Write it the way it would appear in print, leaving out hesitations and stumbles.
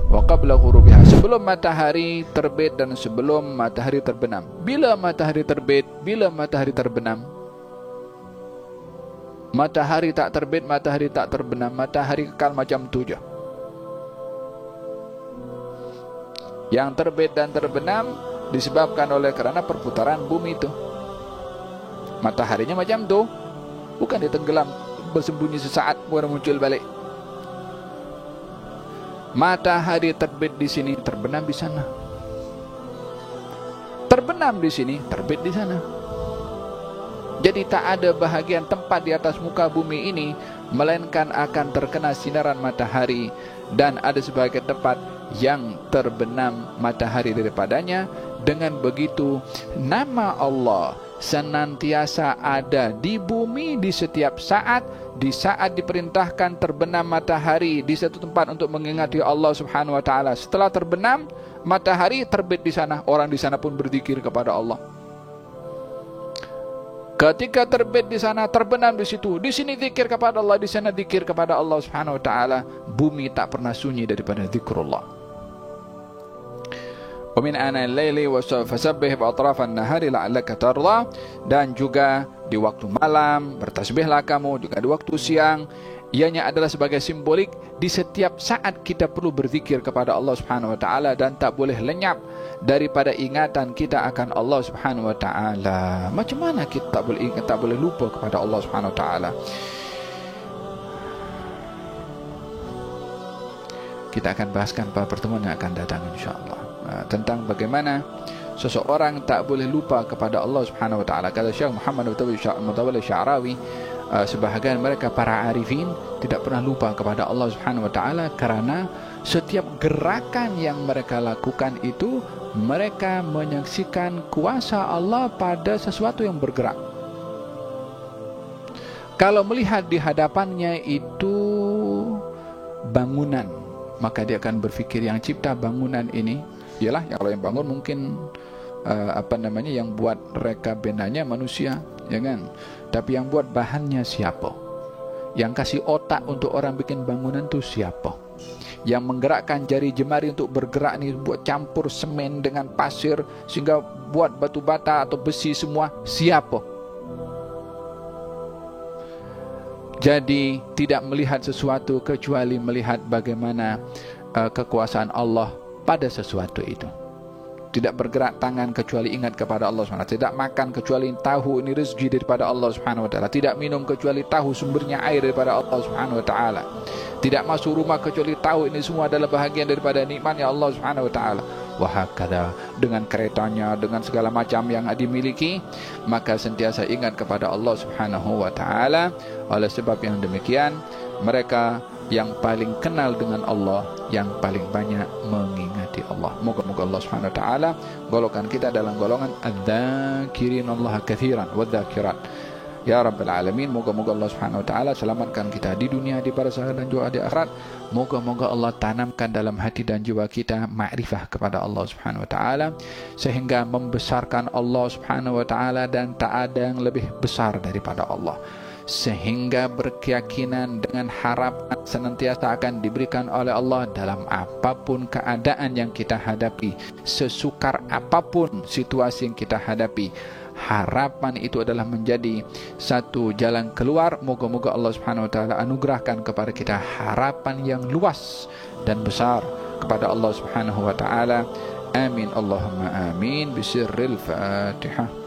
wa qabla ghurubiha, sebelum matahari terbit dan sebelum matahari terbenam. Bila matahari terbit, bila matahari terbenam? Matahari tak terbit, matahari tak terbenam, matahari kekal macam tu je. Yang terbit dan terbenam disebabkan oleh kerana perputaran bumi itu. Mataharinya macam tu, bukan dia tenggelam bersembunyi sesaat baru muncul balik. Matahari terbit di sini, terbenam di sana. Terbenam di sini, terbit di sana. Jadi tak ada bahagian tempat di atas muka bumi ini melainkan akan terkena sinaran matahari, dan ada sebahagian tempat yang terbenam matahari daripadanya. Dengan begitu, nama Allah senantiasa ada di bumi di setiap saat. Di saat diperintahkan terbenam matahari di satu tempat untuk mengingati Allah Subhanahu wa taala, setelah terbenam matahari terbit di sana, orang di sana pun berzikir kepada Allah. Ketika terbit di sana, terbenam di situ, di sini zikir kepada Allah, di sana zikir kepada Allah Subhanahu wa taala. Bumi tak pernah sunyi daripada zikrullah. Wa min ana'il laili fasabbih bi atrafan nahari la'allaka tarda, dan juga di waktu malam bertasbihlah kamu, juga di waktu siang. Ianya adalah sebagai simbolik di setiap saat kita perlu berzikir kepada Allah Subhanahu wa taala dan tak boleh lenyap daripada ingatan kita akan Allah Subhanahu wa taala. Macam mana kita tak boleh ingat, tak boleh lupa kepada Allah Subhanahu wa taala? Kita akan bahaskan pada pertemuan yang akan datang insya-Allah tentang bagaimana seseorang tak boleh lupa kepada Allah Subhanahu wa taala. Kata Syekh Muhammad Mutawalli Sya'rawi, sebahagian mereka para arifin tidak pernah lupa kepada Allah Subhanahu wa taala karena setiap gerakan yang mereka lakukan itu mereka menyaksikan kuasa Allah pada sesuatu yang bergerak. Kalau melihat di hadapannya itu bangunan, maka dia akan berfikir yang cipta bangunan ini ialah, kalau yang bangun mungkin yang buat reka benanya manusia, ya kan? Tapi yang buat bahannya siapa? Yang kasih otak untuk orang bikin bangunan tu siapa? Yang menggerakkan jari jemari untuk bergerak ni, buat campur semen dengan pasir sehingga buat batu bata atau besi semua, siapa? Jadi tidak melihat sesuatu kecuali melihat bagaimana kekuasaan Allah pada sesuatu itu. Tidak bergerak tangan kecuali ingat kepada Allah SWT. Tidak makan kecuali tahu ini rezeki daripada Allah SWT. Tidak minum kecuali tahu sumbernya air daripada Allah SWT. Tidak masuk rumah kecuali tahu ini semua adalah bahagian daripada nikmatnya Allah SWT. Wahakadha, dengan keretanya, dengan segala macam yang dimiliki, maka sentiasa ingat kepada Allah SWT. Oleh sebab yang demikian, mereka yang paling kenal dengan Allah, yang paling banyak mengingati Allah. Moga-moga Allah Subhanahu wa taala golongkan kita dalam golongan adz-dzakirin Allah katsiran wadz-dzakirat. Ya Rabbal Alamin. Moga-moga Allah Subhanahu wa taala selamatkan kita di dunia, di barzakh dan juga di akhirat. Moga-moga Allah tanamkan dalam hati dan jiwa kita makrifah kepada Allah Subhanahu wa taala sehingga membesarkan Allah Subhanahu wa taala dan tak ada yang lebih besar daripada Allah, sehingga berkeyakinan dengan harapan senantiasa akan diberikan oleh Allah dalam apapun keadaan yang kita hadapi, sesukar apapun situasi yang kita hadapi. Harapan itu adalah menjadi satu jalan keluar. Moga-moga Allah Subhanahu wa taala anugerahkan kepada kita harapan yang luas dan besar kepada Allah Subhanahu wa taala. Amin Allahumma amin. Bisirril Fatihah.